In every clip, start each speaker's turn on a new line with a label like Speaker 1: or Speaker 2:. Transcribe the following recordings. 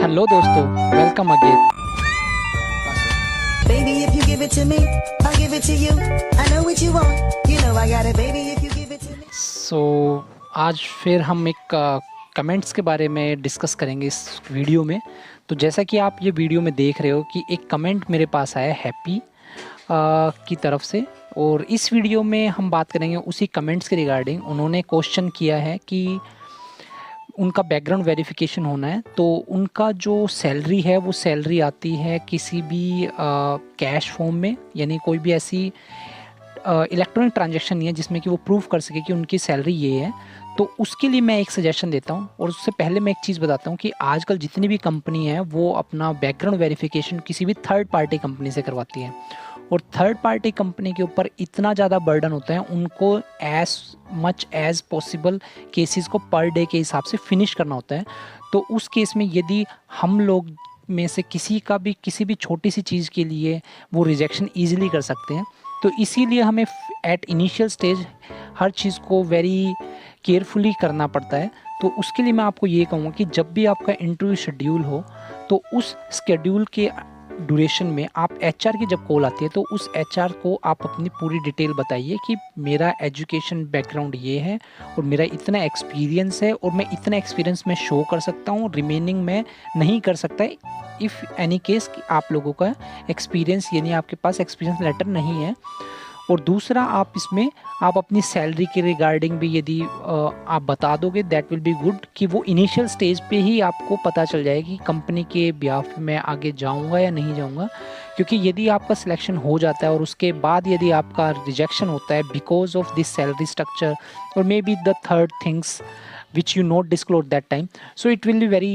Speaker 1: Hello दोस्तों, welcome again.
Speaker 2: Baby, if you give it to me, I'll give it to you. I know what you want, you know I got it, baby, if you give it to me.
Speaker 1: आज फिर हम एक comments के बारे में discuss करेंगे इस video में। तो जैसा कि आप ये वीडियो में देख रहे हो कि एक कमेंट मेरे पास आया हैप्पी की तरफ से, और इस वीडियो में हम बात करेंगे उसी कमेंट्स के रिगार्डिंग। उन्होंने क्वेश्चन किया है कि उनका बैकग्राउंड वेरिफिकेशन होना है, तो उनका जो सैलरी है वो सैलरी आती है किसी भी कैश फॉर्म में, यानी कोई भी ऐसी इलेक्ट्रॉनिक ट्रांजैक्शन नहीं है जिसमें कि वो प्रूव कर सके कि उनकी सैलरी ये है। तो उसके लिए मैं एक सजेशन देता हूँ, और उससे पहले मैं एक चीज़ बताता हूँ कि आजकल जितनी भी कंपनी है वो अपना बैकग्राउंड वेरिफिकेशन किसी भी थर्ड पार्टी कंपनी से करवाती है, और थर्ड पार्टी कंपनी के ऊपर इतना ज़्यादा बर्डन होता है, उनको as much as possible cases को पर डे के हिसाब से फिनिश करना होता है। तो उस केस में यदि हम लोग में से किसी का भी किसी भी छोटी सी चीज़ के लिए वो रिजेक्शन ईजिली कर सकते हैं, तो इसीलिए हमें एट इनिशियल स्टेज हर चीज़ को वेरी केयरफुली करना पड़ता है। तो उसके लिए मैं आपको ये कहूँगा कि जब भी आपका इंटरव्यू शेड्यूल हो, तो उस शेड्यूल के ड्यूरेशन में आप एचआर की जब कॉल आती है तो उस एचआर को आप अपनी पूरी डिटेल बताइए कि मेरा एजुकेशन बैकग्राउंड ये है और मेरा इतना एक्सपीरियंस है, और मैं इतना एक्सपीरियंस में शो कर सकता हूँ, रिमेनिंग में नहीं कर सकता इफ़ एनी केस कि आप लोगों का एक्सपीरियंस यानी आपके पास एक्सपीरियंस लेटर नहीं है। और दूसरा, आप इसमें आप अपनी सैलरी के रिगार्डिंग भी यदि आप बता दोगे, दैट विल बी गुड, कि वो इनिशियल स्टेज पे ही आपको पता चल जाए कि कंपनी के बिहाफ में आगे जाऊंगा या नहीं जाऊंगा। क्योंकि यदि आपका सिलेक्शन हो जाता है और उसके बाद यदि आपका रिजेक्शन होता है because of this salary structure और maybe the third things which you not disclose that time, so it will be very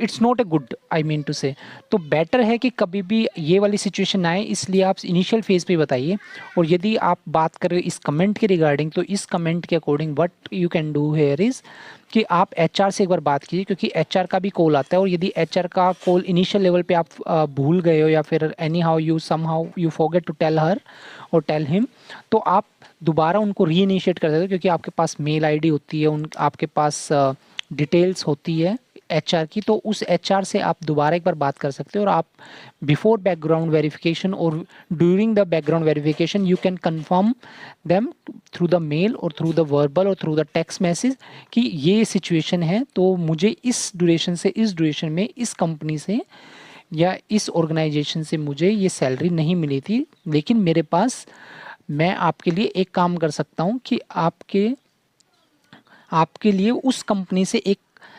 Speaker 1: it's not a good, I mean to say। तो बेटर है कि कभी भी ये वाली सिचुएशन ना आए, इसलिए आप इनिशियल फेज पे बताइए। और यदि आप बात करें इस कमेंट के रिगार्डिंग, तो इस कमेंट के according what you can do here is कि आप एचआर से एक बार बात कीजिए, क्योंकि एचआर का भी कॉल आता है, और यदि एचआर का कॉल इनिशियल लेवल पे आप भूल गए हो या फिर anyhow you somehow you forget to tell her और टेल हिम, तो आप दोबारा उनको रीइनिशिएट कर सकते हो, क्योंकि आपके पास मेल आईडी होती है, उन आपके पास डिटेल्स होती है एचआर की। तो उस एचआर से आप दोबारा एक बार बात कर सकते हो, और आप बिफोर बैकग्राउंड वेरिफिकेशन और during the background verification you can confirm them through the mail और थ्रू द वर्बल और थ्रू द टेक्स्ट मैसेज कि ये सिचुएशन है, तो मुझे इस ड्यूरेशन से इस ड्यूरेशन में इस कंपनी से या इस ऑर्गेनाइजेशन से मुझे ये सैलरी नहीं मिली थी, लेकिन मेरे पास मैं आपके लिए एक काम कर सकता हूँ कि आपके लिए उस कंपनी से एक